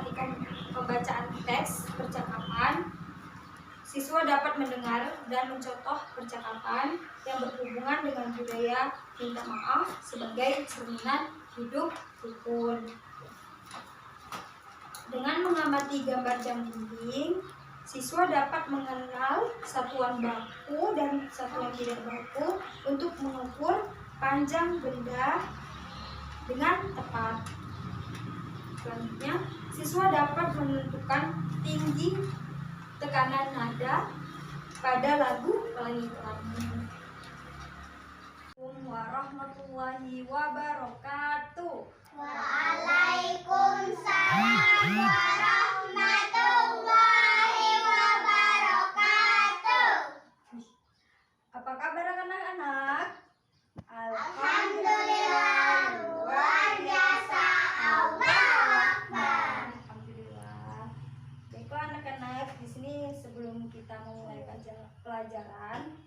memperhatikan pembacaan teks percakapan, siswa dapat mendengar dan mencontoh percakapan yang berhubungan dengan budaya minta maaf sebagai cerminan hidup rukun. Dengan mengamati gambar jam dinding, siswa dapat mengenal satuan baku dan satuan tidak baku untuk mengukur panjang benda dengan tepat. Selanjutnya, siswa dapat menentukan tinggi tekanan nada pada lagu Pelangi-Pelangi. Assalamualaikum warahmatullahi wabarakatuh. Waalaikumsalam warahmatullahi wabarakatuh. Apa kabar anak-anak? Alhamdulillah, luar biasa. Allahu Akbar. Alhamdulillah. Baiklah anak-anak, di sini sebelum kita memulai pelajaran,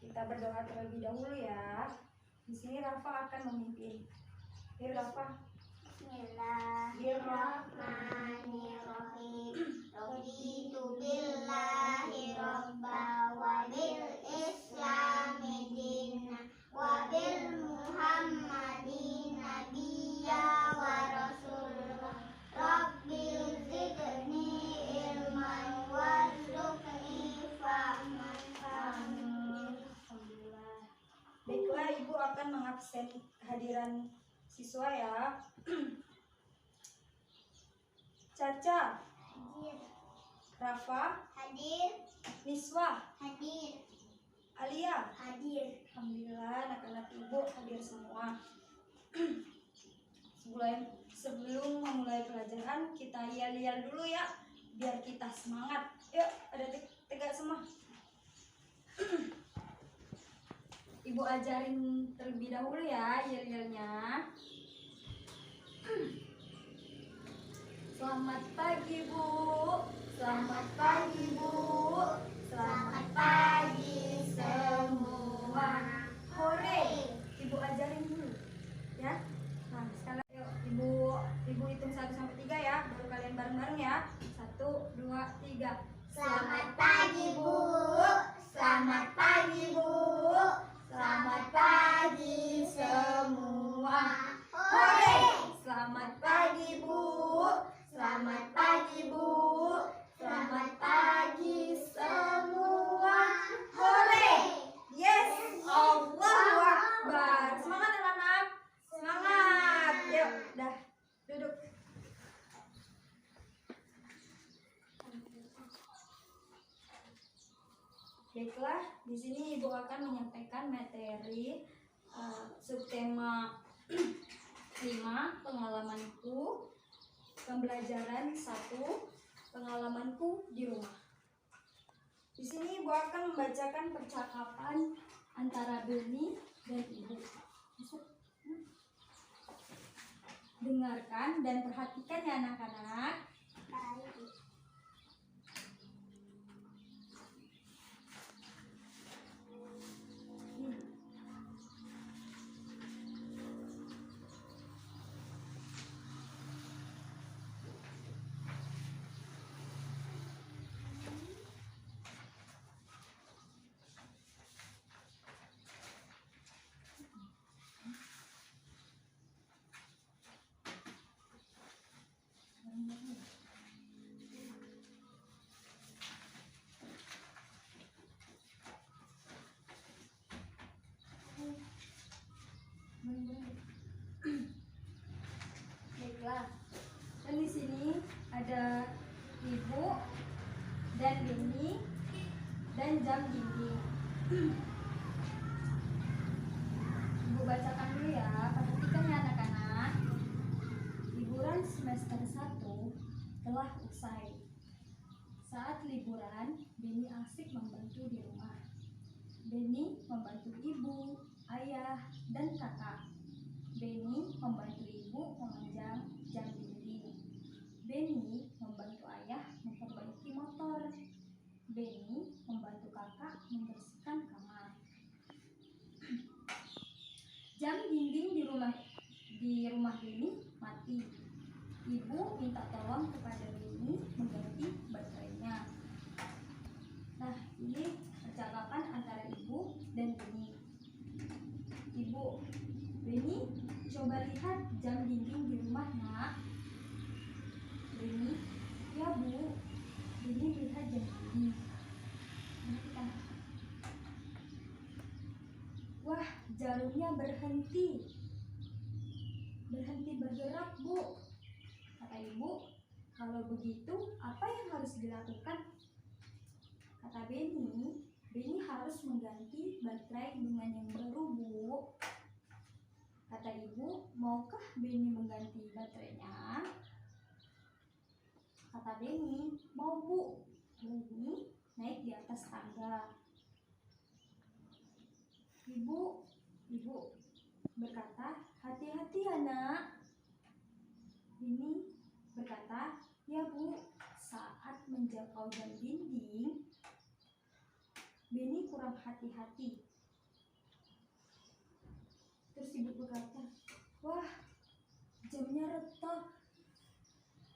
kita berdoa terlebih dahulu ya. Di sini Rafa akan memimpin. Ya Rafa. Bismillahirrahmanirrahim. Raditu billahi rabba wa bil islami dina wa bil muhammadin nabiyya wa rasulullah. Rabbil zidni ilman warzuqni fahman. Alhamdulillah. Baiklah, Ibu akan mengabsen hadiran siswa ya. Caca, Hadir. Rafa, Hadir. Miswah, Hadir. Alia. Hadir. Alhamdulillah anak-anak Ibu hadir semua. Sebelum memulai pelajaran, kita yel-yel dulu ya, biar kita semangat. Yuk, pada tegak semua. Ibu ajarin terlebih dahulu ya yel-yelnya. Selamat pagi Bu. Selamat pagi Bu. Selamat pagi semua. Hore. Ibu ajarin dulu ya. Nah, sekarang yuk Ibu hitung 1 sampai 3 ya. Baru kalian bareng-bareng ya. 1, 2, 3. Selamat pagi Bu. Selamat pagi Bu. Selamat pagi semua. Hore. Selamat pagi Bu. Selamat pagi Bu. Selamat pagi semua. Hore. Yes. Allahu Akbar. Semangat anak-anak. Semangat. Yuk, dah. Duduk. Baiklah, di sini Ibu akan menyampaikan materi subtema 5, pengalamanku, pembelajaran 1, pengalamanku di rumah. Di sini Ibu akan membacakan percakapan antara Beni dan Ibu. Dengarkan dan perhatikan ya anak-anak. Baiklah, dan di sini ada Ibu dan Beni dan jam dinding. Ibu bacakan dulu ya, perhatikan ya anak-anak. Liburan semester 1 telah usai. Saat liburan, Beni asik membantu di rumah. Beni membantu ibu, ayah, dan kakak. Beni membantu ibu memanjang jam dinding. Beni membantu ayah memperbaiki motor. Beni membantu kakak membersihkan kamar. Jam dinding di rumah Beni mati. Ibu minta tolong kepada Beni mengganti baterainya. Nah, ini percakapan antara ibu dan Beni. Ibu, Beni, coba lihat jam dinding di rumah, Nak. Beni, ya Bu. Beni lihat jam dinding. Wah, jarumnya berhenti bergerak, Bu. Kata ibu, kalau begitu apa yang harus dilakukan? Kata Beni harus mengganti baterai dengan yang baru, Bu. Kata ibu, maukah Beni mengganti baterainya? Kata Beni, mau, Bu. Beni naik di atas tangga. Ibu berkata, hati-hati ya, Nak. Beni berkata, ya Bu. Saat menjangkau jam dinding, Beni kurang hati-hati. Terus ibu berkata, wah, jamnya retak.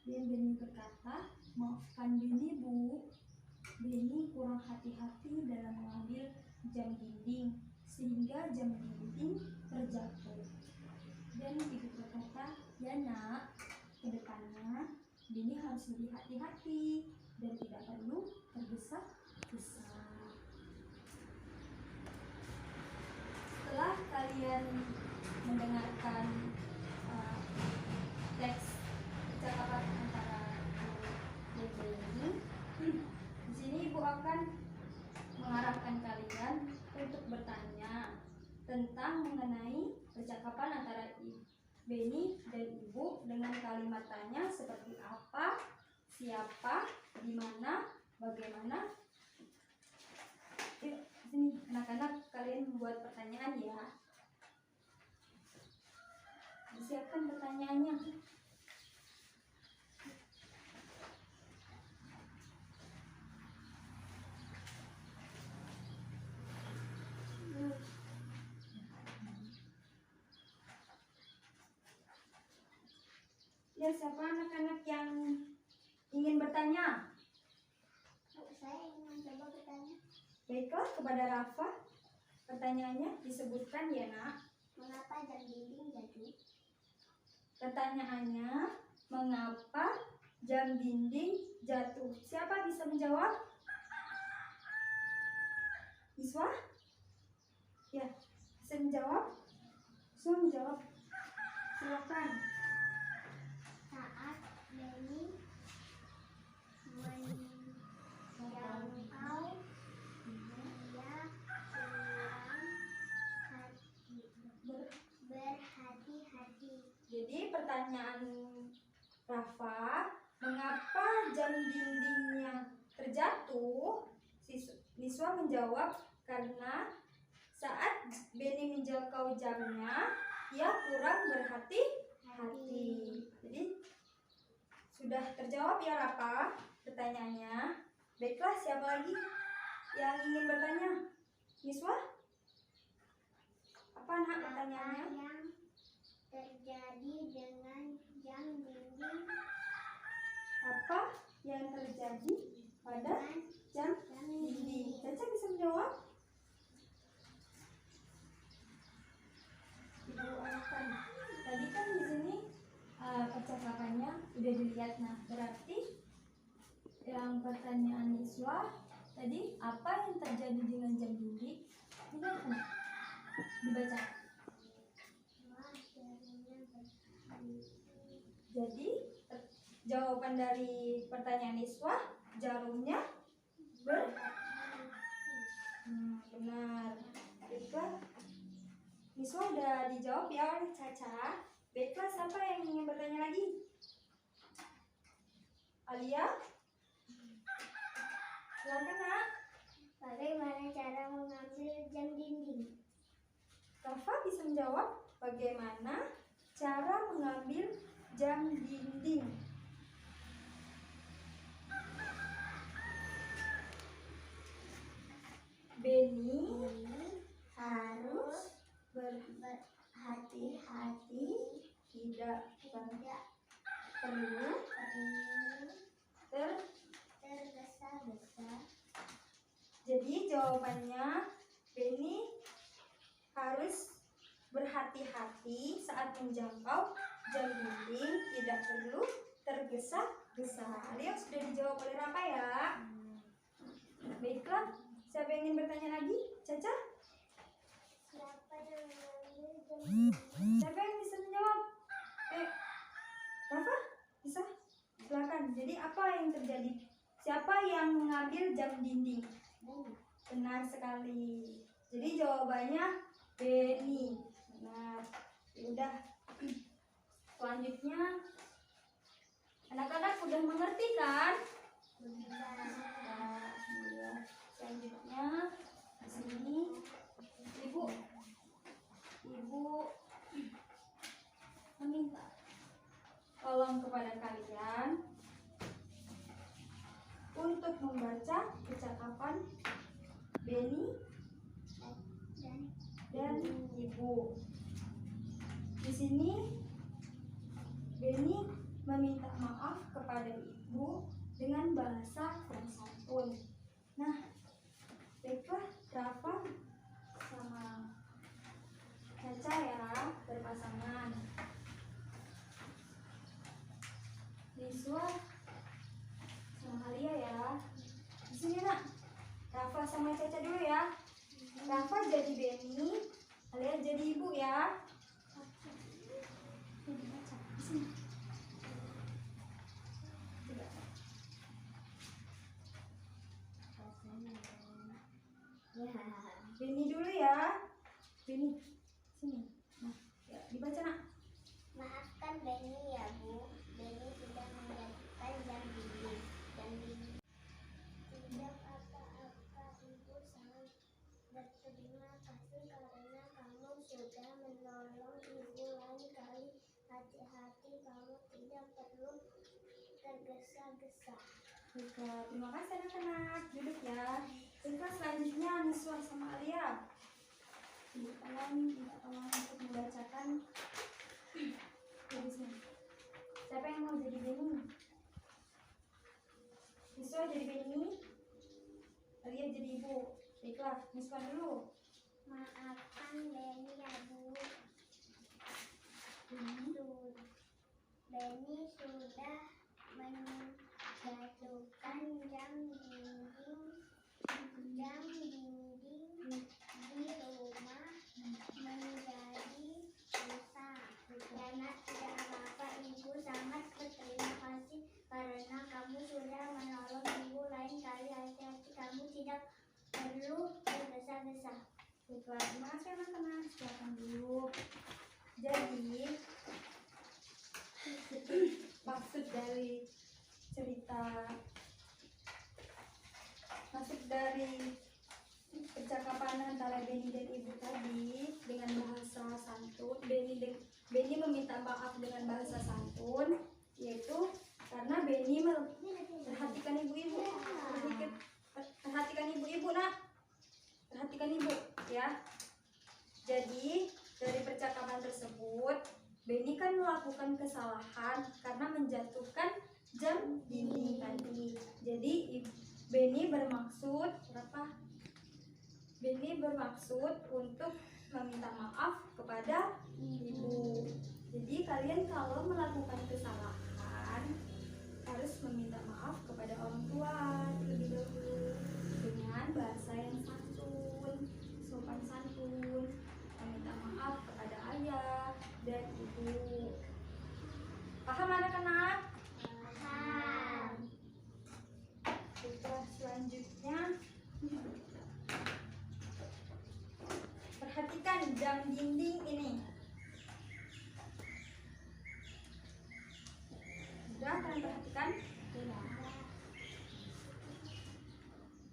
Dan Beni berkata, maafkan Beni, Bu. Beni kurang hati-hati dalam mengambil jam dinding sehingga jam dinding terjatuh. Dan ibu berkata, ya Nak, kedepannya Beni harus lebih hati-hati dan tidak perlu tergesa-gesa. Setelah kalian mendengarkan teks percakapan antara ibu dan Beni, di sini ibu akan mengarahkan kalian untuk bertanya tentang mengenai percakapan antara Beni dan ibu dengan kalimat tanya seperti apa, siapa, di mana, bagaimana. Yuk, sini anak-anak, kalian membuat pertanyaan ya. Siapkan pertanyaannya. Ya, siapa anak-anak yang ingin bertanya? Saya ingin mencoba bertanya. Baiklah, kepada Rafa. Pertanyaannya disebutkan ya, Nak. Mengapa jam dinding jatuh? Pertanyaannya, mengapa jam dinding jatuh? Siapa bisa menjawab? Iswa? Ya, bisa menjawab? Iswa menjawab. Silakan. Saat Beni menjangkau, dia berhati-hati. Jadi pertanyaan Rafa, mengapa jam dindingnya terjatuh? Niswa menjawab, karena saat Beni menjangkau jamnya, ia kurang berhati-hati. Jadi sudah terjawab ya Rafa pertanyaannya. Baiklah, siapa lagi yang ingin bertanya? Niswa? Apa Nak pertanyaannya? Apa yang terjadi dengan jam dinding? Apa yang terjadi pada jam dinding? Caca bisa menjawab? Ibu arahkan. Tadi kan di sini percakapannya udah dilihat. Nah, berarti yang pertanyaan Niswa tadi, apa yang terjadi dengan jam dinding? Ini apa? Dibaca. Jadi jawaban dari pertanyaan Niswa, jarumnya benar. Baiklah, Niswa udah dijawab ya oleh Caca. Baiklah, siapa yang ingin bertanya lagi? Alia? Silakan Nak. Bagaimana cara mengambil jam dinding? Rafa bisa menjawab, bagaimana cara mengambil jam dinding? Beni harus berhati-hati tidak perlu tergesa-gesa. Jadi jawabannya Benny harus berhati-hati saat menjangkau jam dinding, tidak perlu tergesa-gesa. Ayo sudah dijawab oleh Rafa ya. Baiklah, siapa yang ingin bertanya lagi? Caca? Siapa yang mengambil jam Siapa yang bisa menjawab? Rafa? Bisa? Silakan. Jadi apa yang terjadi? Siapa yang mengambil jam dinding? dinding? Benar sekali. Jadi jawabannya Benny. Benar. Ya udah. Selanjutnya, anak-anak udah mengerti kan? Nah, iya. Selanjutnya di sini ibu meminta tolong kepada kalian untuk membaca percakapan Benny dan ibu. Di sini Benny meminta maaf kepada ibu dengan bahasa yang santun. Nah, baiklah, Rafa sama Caca ya berpasangan. Niswa sama Alia ya. Di sini nak, Rafa sama Caca dulu ya. Rafa jadi Benny, Alia jadi ibu ya. Ini dibaca di sini. Coba. Ya. Benny dulu ya. Benny, sini. Nah, ya, dibaca nak. Maafkan Benny ya Bu, Benny sudah menjatuhkan jam dinding. Tidak apa-apa Ibu, sangat berterima kasih karena kamu sudah menolong Ibu lain kali. Hati-hati, kamu tidak perlu tergesa-gesa. Baiklah, terima kasih anak-anak. Duduk ya. Baiklah, selanjutnya Niswa sama Alia. Ibu tolong untuk membacakan tulisnya. Siapa yang mau jadi Benny? Niswa jadi Benny, Alia jadi ibu. Baiklah, Niswa dulu. Maafkan Benny ya Bu, Benny sudah menjatuhkan jam dinding di rumah menjadi rusak. Karena tidak apa-apa Ibu, sangat berterima kasih karena kamu sudah menolong Ibu lain kali. Hati-hati, kamu tidak perlu tergesa-gesa. Baiklah, terima kasih anak-anak. Silakan dulu. Jadi maksud dari percakapan antara Benny dan ibu tadi dengan bahasa santun. Benny meminta maaf dengan bahasa santun, yaitu karena Benny perhatikan ibu-ibu. Perhatikan ibu-ibu nak. Perhatikan ibu ya. Jadi dari percakapan tersebut Benny kan melakukan kesalahan karena menjatuhkan jam dinding tadi. Jadi Benny bermaksud untuk meminta maaf kepada ibu. Jadi kalian kalau melakukan kesalahan harus meminta maaf kepada orang tua terlebih dahulu dengan bahasa yang santun, sopan santun, meminta maaf kepada ayah dan ibu. Paham anak-anak? Paham. Selanjutnya perhatikan jam dinding ini. Sudah kalian perhatikan?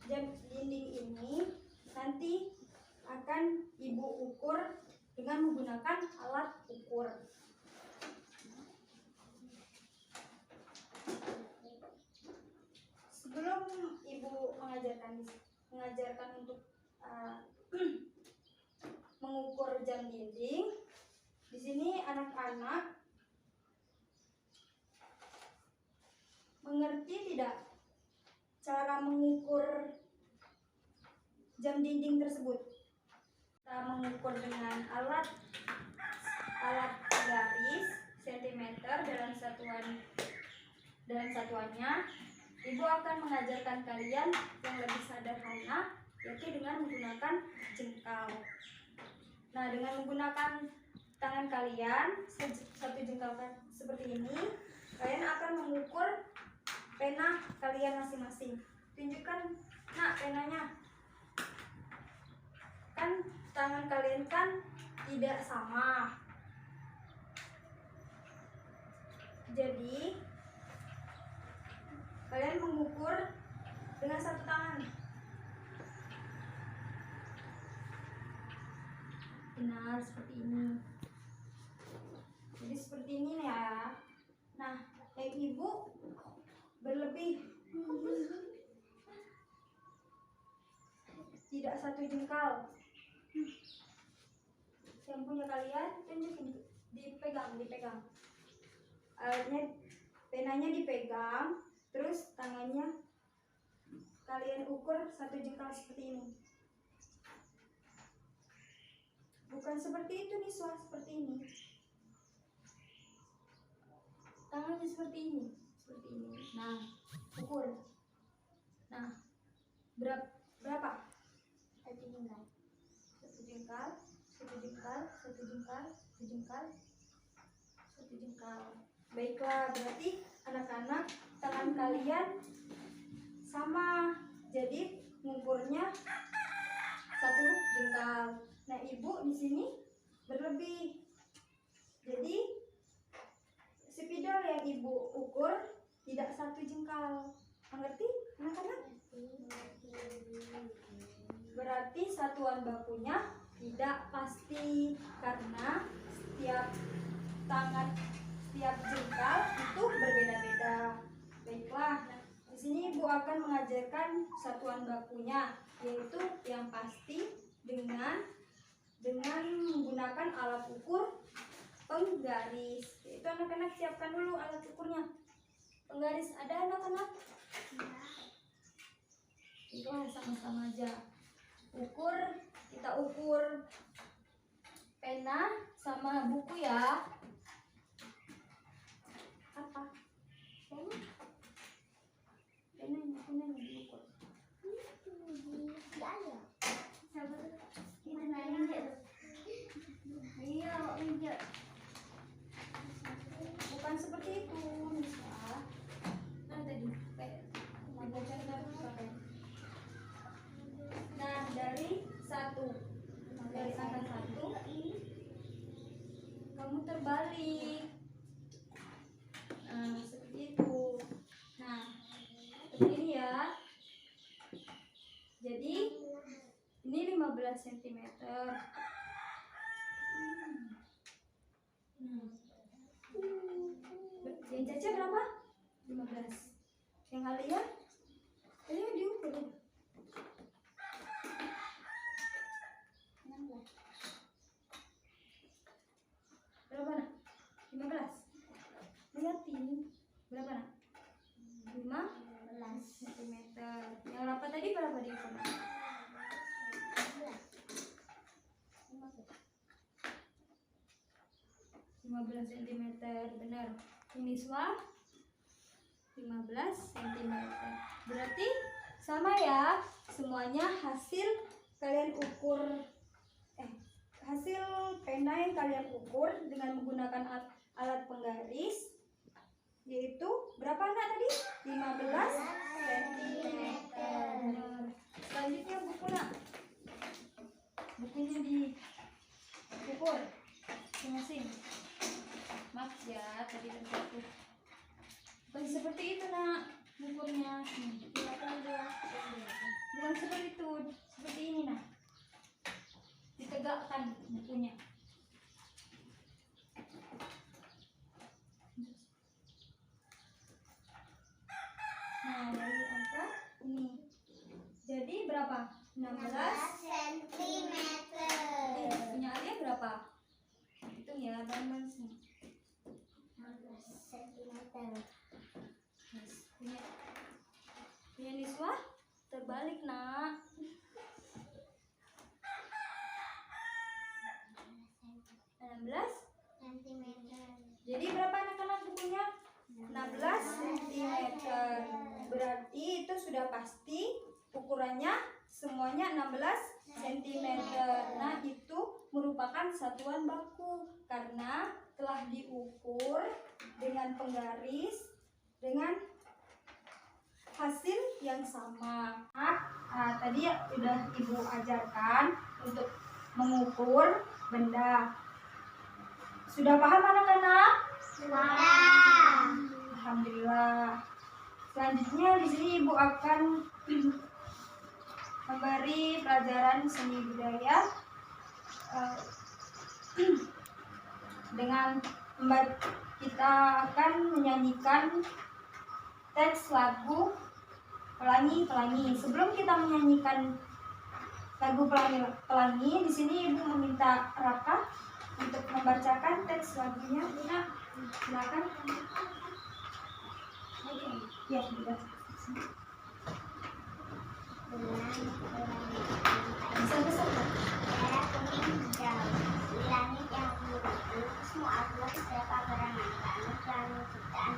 Jam dinding ini nanti akan ibu ukur dengan menggunakan alat ukur. Sebelum ibu mengajarkan untuk mengukur jam dinding, di sini anak-anak mengerti tidak cara mengukur jam dinding tersebut? Kita mengukur dengan alat garis sentimeter dalam satuannya. Ibu akan mengajarkan kalian yang lebih sederhana, yaitu dengan menggunakan jengkal. Nah, dengan menggunakan tangan kalian, satu jengkal seperti ini, kalian akan mengukur pena kalian masing-masing. Tunjukkan, nak, penanya. Kan tangan kalian kan tidak sama. Jadi kalian mengukur dengan satu tangan. Benar, seperti ini. Jadi seperti ini ya. Nah, yang ibu berlebih. Tidak satu jengkal. Yang punya kalian tunjukin, dipegang. Alatnya, penanya dipegang, terus tangannya kalian ukur satu jengkal seperti ini. Bukan seperti itu nih, seperti ini. Tangannya seperti ini. Nah, ukur. Nah, berapa? Satu jengkal. Baiklah, berarti anak-anak tangan kalian sama. Jadi mengukurnya satu jengkal. Nah, ibu di sini berlebih. Jadi spidol yang ibu ukur tidak satu jengkal. Mengerti, anak-anak? Berarti satuan bakunya tidak pasti karena setiap jengkal itu berbeda-beda. Baiklah, di sini ibu akan mengajarkan satuan bakunya, yaitu yang pasti dengan menggunakan alat ukur penggaris. Itu anak-anak siapkan dulu alat ukurnya. Penggaris ada anak-anak? Itu sama-sama aja. Kita ukur pena sama buku ya. Apa? Penanya diukur. Bukan seperti itu, Nisa. Nah, tadi dari angka 1 kamu terbalik. Nah, seperti itu. Nah, seperti ini ya. Jadi ini 15 cm. Yang Caca berapa? 15. Yang Alia? Alia diukur. 16. Berapa nak? 15. Lihatin. Berapa nak? 15 cm. Yang rapat tadi berapa diukur? 15 cm. Benar. Ini 15 cm. Berarti sama ya. Semuanya hasil kalian ukur hasil pena yang kalian ukur dengan menggunakan alat penggaris, yaitu berapa anak tadi? 15 cm. Selanjutnya buku nak. Bukunya diukur masing-masing. Maaf ya, tadi terjatuh. Bukan seperti itu nak ukurnya. Bukan seperti itu. Seperti ini nak. Ditegakkan bukunya. Nah, dari angka ini. Jadi berapa? 16 cm. Punya Alia berapa? Hitung ya, bareng-bareng. 16 cm. Punya Yuswa, terbalik nak. Belas. Sentimeter. Jadi berapa anak-anak bukunya? 16 cm. Berarti itu sudah pasti ukurannya semuanya 16 cm. Nah, itu merupakan satuan baku karena telah diukur dengan penggaris dengan hasil yang sama. Tadi sudah Ibu ajarkan untuk mengukur benda. Sudah paham anak-anak? Sudah. Alhamdulillah. Selanjutnya di sini Ibu akan memberi pelajaran seni budaya dengan kita akan menyanyikan teks lagu Pelangi-Pelangi. Sebelum kita menyanyikan lagu Pelangi-Pelangi, di sini Ibu meminta Raka untuk membacakan teks lagunya. Nah, silakan. Ya, sudah. Besar-besar. Merah kuning hijau, di langit yang biru, lukismu aku siapa gerangan kamu selalu ciptaan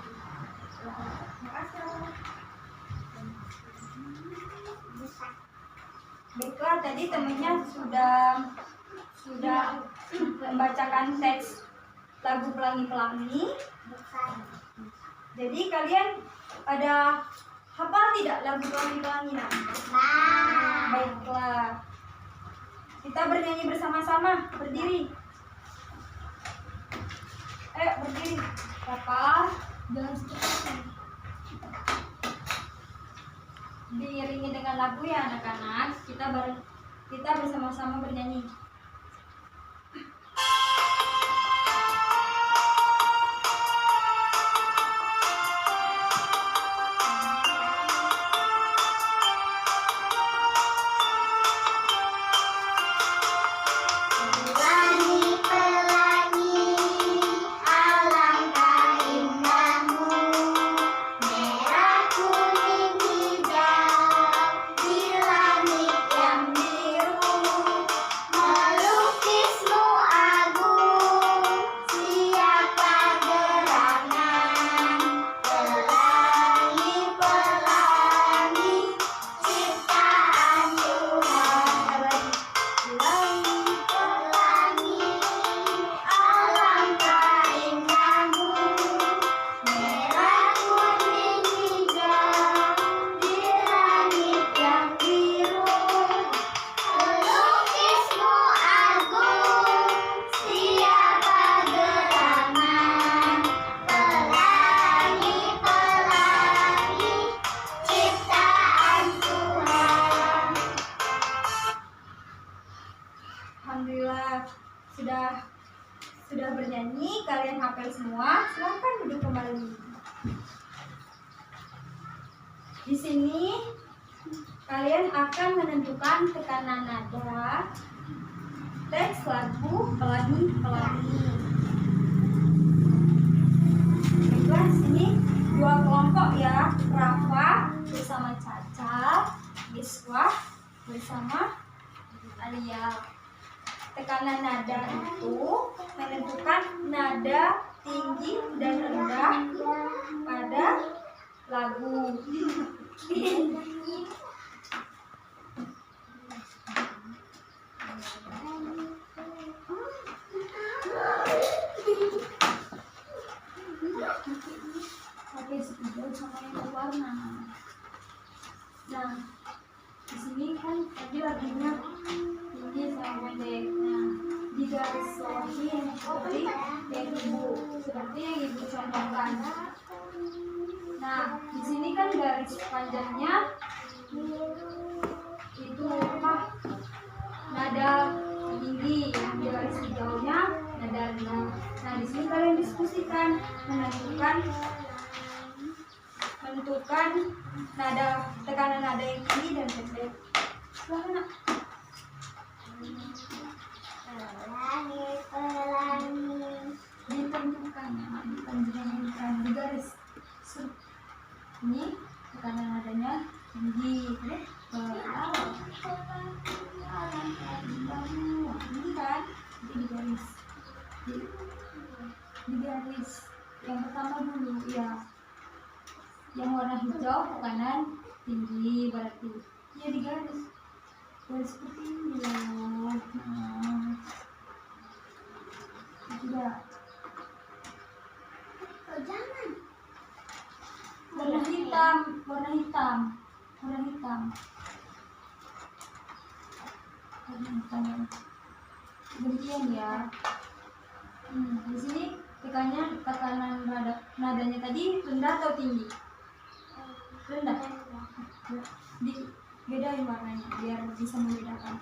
Tuhan. Makasih. Besar. Baiklah, tadi temannya sudah membacakan teks lagu Pelangi-Pelangi. Besar. Jadi kalian pada hafal tidak lagu Pelangi-Pelangi? Baiklah, kita bernyanyi bersama-sama. Berdiri. Ayo berdiri. Papa, jangan sedikit. Diiringi dengan lagu ya anak-anak. Kita bersama-sama bernyanyi. Alhamdulillah sudah bernyanyi, kalian hafal semua. Silahkan duduk kembali. Di sini kalian akan menentukan tekanan nada teks lagu Pelangi-Pelangi. Baiklah, sini dua kelompok ya. Rafa bersama Caca, Yuswa bersama Alia. Tekanan nada itu menentukan nada tinggi dan rendah pada lagu. Pakai spidol sama yang berwarna. Nah, di sini kan tadi lagunya tinggi sama pendek. Nah, di garis bawahi yang seperti yang ibu contohkan. Nah, di sini kan garis panjangnya itu apa? Nada tinggi, yang di garis hijaunya nada rendah. Nah, di sini kalian diskusikan menentukan nada tekanan nada yang tinggi dan pendek. Silahkan nak. Pelangi. Ditentukan ya, bukan di garis. Ini tekanan nadanya tinggi, berlawan tinggi kan, nanti di garis, di garis. Yang pertama dulu ya, yang warna hijau ke kanan tinggi berarti ya di garis, garis seperti ini loh. Tidak. Oh, jangan. Warna hitam, warna hitam, warna hitam. Warna hitam. Gantian ya. Di sini tekanan nadanya tadi rendah atau tinggi? Rendah. Bedain warnanya biar bisa membedakan.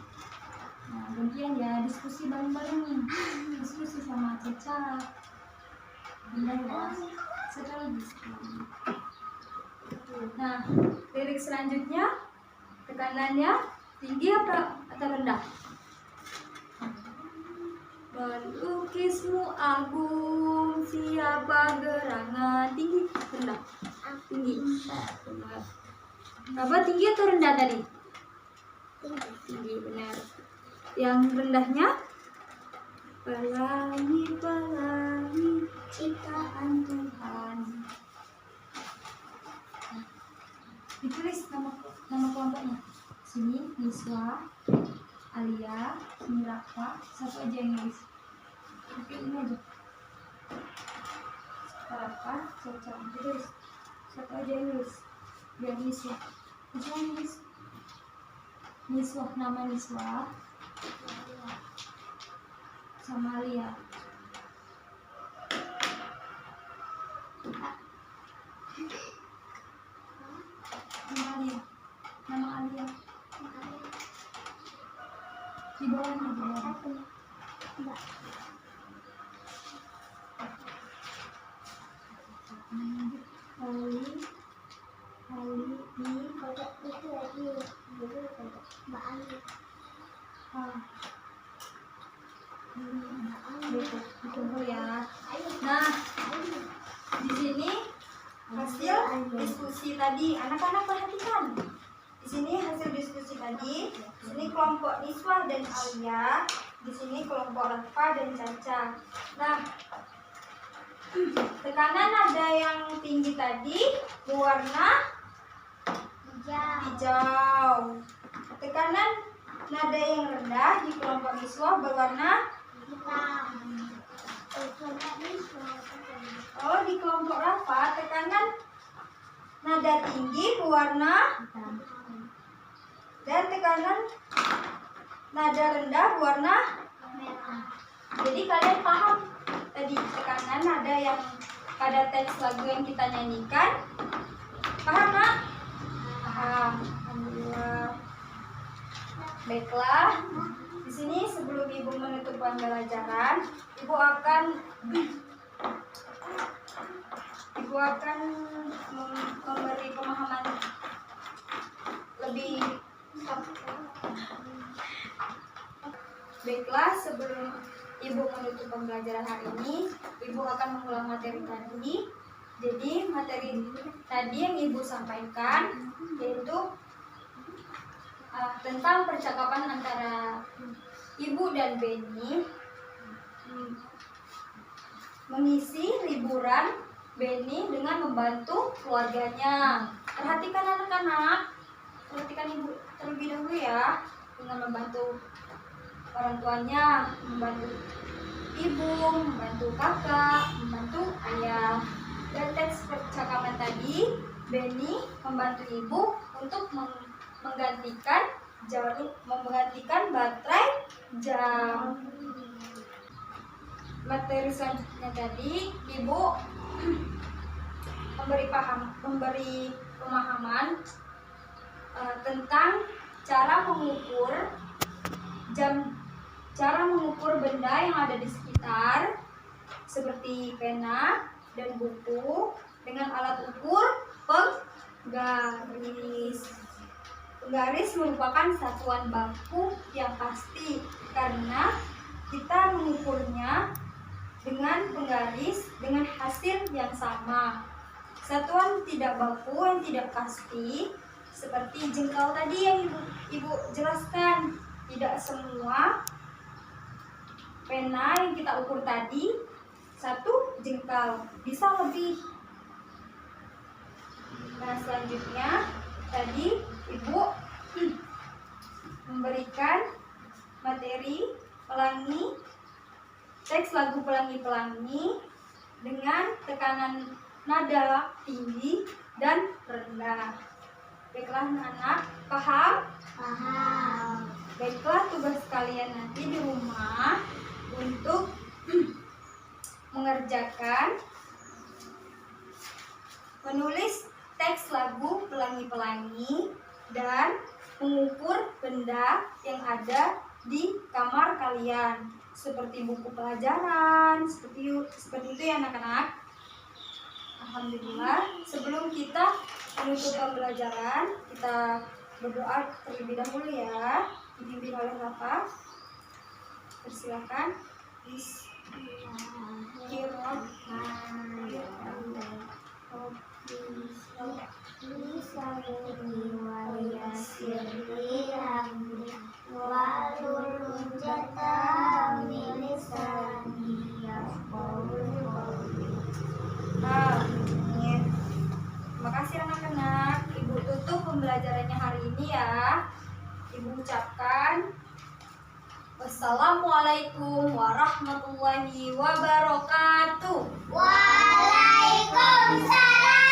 Nah, gantian ya, diskusi bareng-bareng nih. Diskusi sama Caca. Benar ya. Sekali diskusi. Nah, lirik selanjutnya tekanannya tinggi atau rendah? Melukismu agung, siapa gerangan, tinggi, rendah, tinggi. Benar. Apa tinggi atau rendah tadi? Tinggi, benar. Yang rendahnya? Pelangi ciptaan Tuhan. Ditulis nama kelompoknya. Sini Niswa, Alia, sini Rafa, satu aja yang nulis. Oke, ini aja. Rafa, Caca, ditulis. Satu aja yang nulis. Biar Niswa. Niswa nulis. Niswa, nama Niswa. Sama Alia. Nama Alia. Di bawahnya, di bawah. Enggak. Ali ini foto itu lagi dulu foto Mbak Ali. Ditunggu ya. Nah, di sini hasil diskusi tadi, anak-anak perhatikan. Di sini hasil diskusi tadi. Di sini kelompok Niswa dan Alia. Di sini kelompok Rafa dan Caca. Nah, tekanan nada yang tinggi tadi berwarna hijau. Tekanan nada yang rendah di kelompok Niswa berwarna hitam. Oh, di kelompok Rafa tekanan nada tinggi berwarna dan tekanan nada rendah berwarna Merah. Jadi kalian paham tadi tekanan nada yang pada teks lagu yang kita nyanyikan? Paham, Nak? Paham. Alhamdulillah. Baiklah. Di sini sebelum Ibu menutup pembelajaran, Ibu akan memberi pemahaman lebih. Baiklah, sebelum Ibu menutup pembelajaran hari ini, Ibu akan mengulang materi tadi. Jadi materi tadi yang Ibu sampaikan yaitu tentang percakapan antara Ibu dan Benny mengisi liburan Benny dengan membantu keluarganya. Perhatikan anak-anak, perhatikan Ibu terlebih dahulu ya, dengan membantu orang tuanya, membantu ibu, membantu kakak, membantu ayah. Dan teks percakapan tadi, Benny membantu ibu untuk menggantikan baterai jam. Materi selanjutnya tadi, ibu memberi pemahaman tentang cara mengukur benda yang ada di sekitar seperti pena dan buku dengan alat ukur penggaris. Penggaris merupakan satuan baku yang pasti karena kita mengukurnya dengan penggaris dengan hasil yang sama. Satuan tidak baku yang tidak pasti seperti jengkal tadi yang ibu jelaskan. Tidak semua pena yang kita ukur tadi satu jengkal, bisa lebih. Nah, selanjutnya tadi ibu memberikan materi pelangi, teks lagu pelangi-pelangi dengan tekanan nada tinggi dan rendah. Baiklah anak-anak, paham? Paham. Baiklah, tugas kalian nanti di rumah untuk mengerjakan menulis teks lagu pelangi-pelangi dan mengukur benda yang ada di kamar kalian, seperti buku pelajaran, seperti itu ya anak-anak. Alhamdulillah, sebelum kita menutup pembelajaran, kita berdoa terlebih dahulu ya, dipimpin oleh Bapak. Persilakan. Amin. Terima kasih anak-anak. Ibu tutup pembelajarannya hari ini ya. Ibu ucapkan wassalamualaikum warahmatullahi wabarakatuh. Waalaikumsalam.